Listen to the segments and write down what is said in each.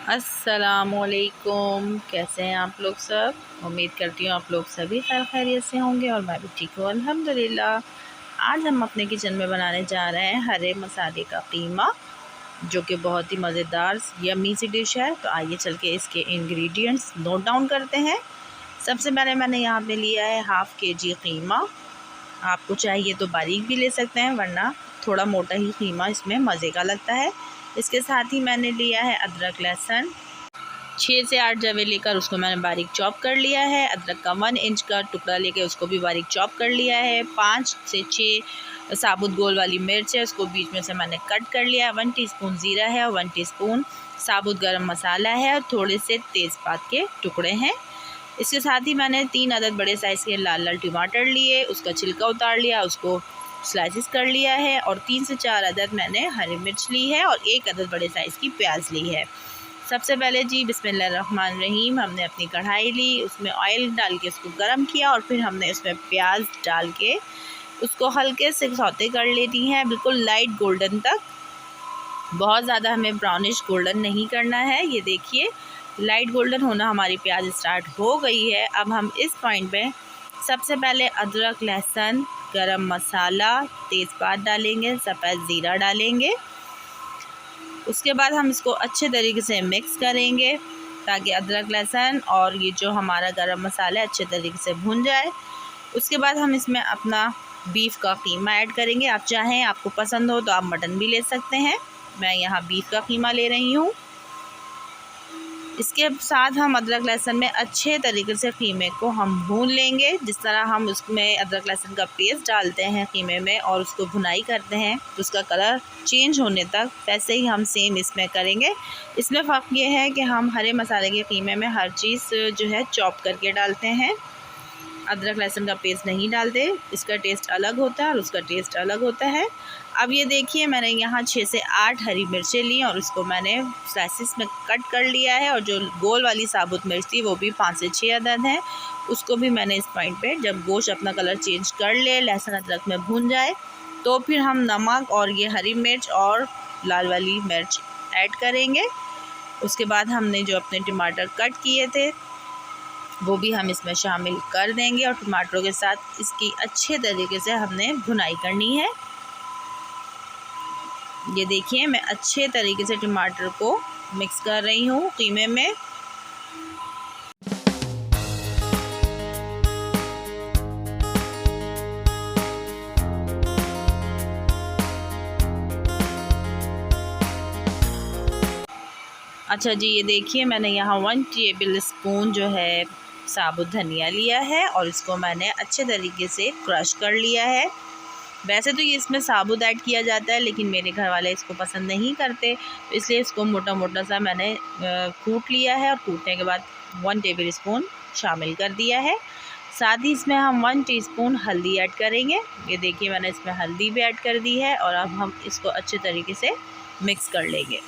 अस्सलामुअलैकुम। कैसे हैं आप लोग सब? उम्मीद करती हूँ आप लोग सभी खैर खैरियत से होंगे और मैं भी ठीक हूँ अल्हम्दुलिल्लाह। आज हम अपने किचन में बनाने जा रहे हैं हरे मसाले का कीमा, जो कि बहुत ही मज़ेदार यम्मी सी डिश है। तो आइए चल के इसके इंग्रेडिएंट्स नोट डाउन करते हैं। सबसे पहले मैंने यहाँ पे लिया है हाफ़ केजी कीमा। आपको चाहिए तो बारीक भी ले सकते हैं, वरना थोड़ा मोटा ही कीमा इसमें मज़े का लगता है। इसके साथ ही मैंने लिया है अदरक लहसुन 6 से 8 जवे लेकर उसको मैंने बारीक चॉप कर लिया है। अदरक का 1 इंच का टुकड़ा लेकर उसको भी बारीक चॉप कर लिया है। 5 से 6 साबुत गोल वाली मिर्च है, उसको बीच में से मैंने कट कर लिया है। 1 टीस्पून ज़ीरा है और 1 टीस्पून साबुत गरम मसाला है और थोड़े से तेज़पात के टुकड़े हैं। इसके साथ ही मैंने 3 अदद बड़े साइज़ के लाल लाल टमाटर लिए, उसका छिलका उतार लिया, उसको स्लाइसिस कर लिया है। और 3 से 4 अदद मैंने हरी मिर्च ली है और 1 अदद बड़े साइज़ की प्याज ली है। सबसे पहले जी बिस्मिल्लाहिर्रहमानिर्रहीम, हमने अपनी कढ़ाई ली, उसमें ऑयल डाल के उसको गर्म किया और फिर हमने उसमें प्याज डाल के उसको हल्के से सौते कर लेती हैं, बिल्कुल लाइट गोल्डन तक। बहुत ज़्यादा हमें ब्राउनिश गोल्डन नहीं करना है। ये देखिए लाइट गोल्डन होना हमारी प्याज स्टार्ट हो गई है। अब हम इस पॉइंट पे सबसे पहले अदरक लहसुन गरम मसाला तेज़पात डालेंगे, सफ़ेद ज़ीरा डालेंगे। उसके बाद हम इसको अच्छे तरीके से मिक्स करेंगे ताकि अदरक लहसुन और ये जो हमारा गरम मसाला है अच्छे तरीके से भुन जाए। उसके बाद हम इसमें अपना बीफ का कीमा ऐड करेंगे। आप चाहें, आपको पसंद हो तो आप मटन भी ले सकते हैं। मैं यहाँ बीफ का कीमा ले रही हूँ। इसके साथ हम अदरक लहसुन में अच्छे तरीके से कीमे को हम भून लेंगे। जिस तरह हम उसमें अदरक लहसुन का पेस्ट डालते हैं कीमे में और उसको भुनाई करते हैं तो उसका कलर चेंज होने तक, वैसे ही हम सेम इसमें करेंगे। इसमें फ़र्क ये है कि हम हरे मसाले के कीमे में हर चीज़ जो है चॉप करके डालते हैं, अदरक लहसुन का पेस्ट नहीं डालते। इसका टेस्ट अलग होता है और उसका टेस्ट अलग होता है। अब ये देखिए मैंने यहाँ 6 से 8 हरी मिर्चें ली और उसको मैंने स्लाइसिस में कट कर लिया है। और जो गोल वाली साबुत मिर्च थी वो भी 5 से 6 अदद हैं, उसको भी मैंने इस पॉइंट पे, जब गोश्त अपना कलर चेंज कर ले, लहसुन अदरक में भून जाए, तो फिर हम नमक और ये हरी मिर्च और लाल वाली मिर्च ऐड करेंगे। उसके बाद हमने जो अपने टमाटर कट किए थे वो भी हम इसमें शामिल कर देंगे और टमाटरों के साथ इसकी अच्छे तरीके से हमने भुनाई करनी है। ये देखिए मैं अच्छे तरीके से टमाटर को मिक्स कर रही हूँ कीमे में। अच्छा जी, ये देखिए मैंने यहाँ 1 टेबल स्पून जो है साबुत धनिया लिया है और इसको मैंने अच्छे तरीके से क्रश कर लिया है। वैसे तो ये इसमें साबुत ऐड किया जाता है, लेकिन मेरे घर वाले इसको पसंद नहीं करते, तो इसलिए इसको मोटा मोटा सा मैंने कूट लिया है। और कूटने के बाद 1 टेबल स्पून शामिल कर दिया है। साथ ही इसमें हम 1 टीस्पून हल्दी ऐड करेंगे। ये देखिए मैंने इसमें हल्दी भी ऐड कर दी है और अब हम इसको अच्छे तरीके से मिक्स कर लेंगे।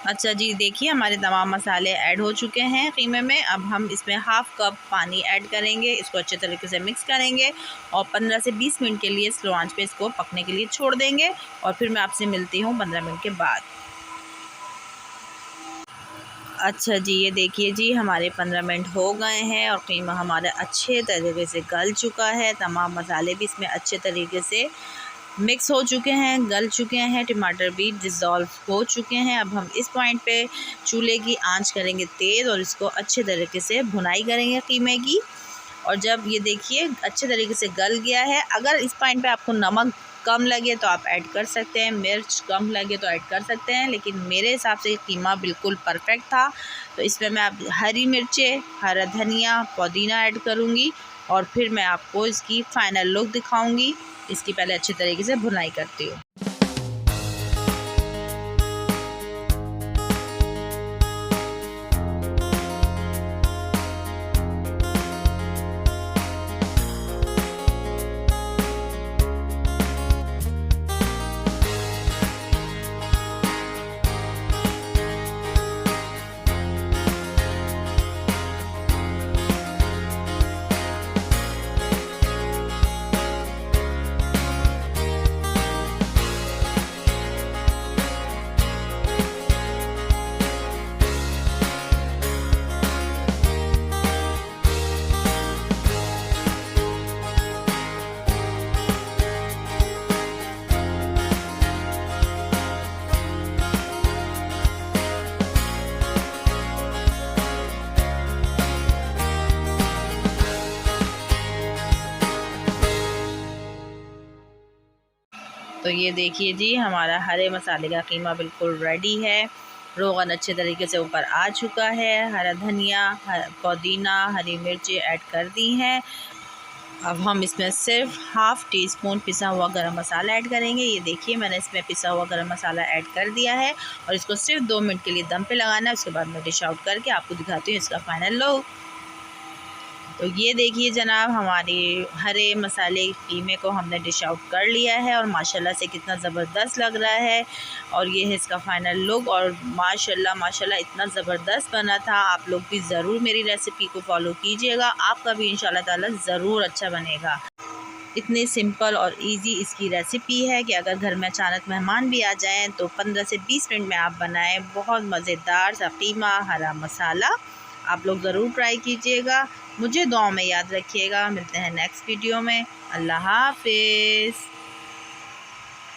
अच्छा जी, देखिए हमारे तमाम मसाले ऐड हो चुके हैं कीमे में। अब हम इसमें हाफ़ कप पानी ऐड करेंगे, इसको अच्छे तरीके से मिक्स करेंगे और 15 से 20 मिनट के लिए स्लो आंच पे इसको पकने के लिए छोड़ देंगे। और फिर मैं आपसे मिलती हूँ 15 मिनट के बाद। अच्छा जी, ये देखिए जी हमारे 15 मिनट हो गए हैं और कीमा हमारा अच्छे तरीके से गल चुका है। तमाम मसाले भी इसमें अच्छे तरीके से मिक्स हो चुके हैं, गल चुके हैं, टमाटर भी डिज़ोल्व हो चुके हैं। अब हम इस पॉइंट पे चूल्हे की आंच करेंगे तेज़ और इसको अच्छे तरीके से भुनाई करेंगे कीमे की। और जब ये देखिए अच्छे तरीके से गल गया है, अगर इस पॉइंट पे आपको नमक कम लगे तो आप ऐड कर सकते हैं, मिर्च कम लगे तो ऐड कर सकते हैं, लेकिन मेरे हिसाब से कीमा बिल्कुल परफेक्ट था। तो इसमें मैं अब हरी मिर्चें, हरा धनिया, पुदीना ऐड करूँगी और फिर मैं आपको इसकी फ़ाइनल लुक दिखाऊंगी। इसकी पहले अच्छे तरीके से भुनाई करती हूँ। तो ये देखिए जी, हमारा हरे मसाले का कीमा बिल्कुल रेडी है। रोगन अच्छे तरीके से ऊपर आ चुका है। हरा धनिया, पुदीना, हरी मिर्ची ऐड कर दी हैं। अब हम इसमें सिर्फ हाफ़ टी स्पून पिसा हुआ गरम मसाला ऐड करेंगे। ये देखिए, मैंने इसमें पिसा हुआ गरम मसाला ऐड कर दिया है और इसको सिर्फ 2 मिनट के लिए दम पे लगाना है। उसके बाद मैं डिश आउट करके आपको दिखाती हूँ इसका फ़ाइनल लुक। तो ये देखिए जनाब, हमारे हरे मसाले कीमे को हमने डिश आउट कर लिया है और माशाल्लाह से कितना ज़बरदस्त लग रहा है। और ये है इसका फ़ाइनल लुक और माशाल्लाह माशाल्लाह इतना ज़बरदस्त बना था। आप लोग भी ज़रूर मेरी रेसिपी को फॉलो कीजिएगा, आपका भी इंशाल्लाह ताला ज़रूर अच्छा बनेगा। इतनी सिंपल और इजी इसकी रेसिपी है कि अगर घर में अचानक मेहमान भी आ जाएं तो 15 से 20 मिनट में आप बनाएं बहुत मज़ेदार सा कीमा हरा मसाला। आप लोग ज़रूर ट्राई कीजिएगा। मुझे दुआओं में याद रखिएगा। मिलते हैं नेक्स्ट वीडियो में। अल्लाह हाफ़िज़।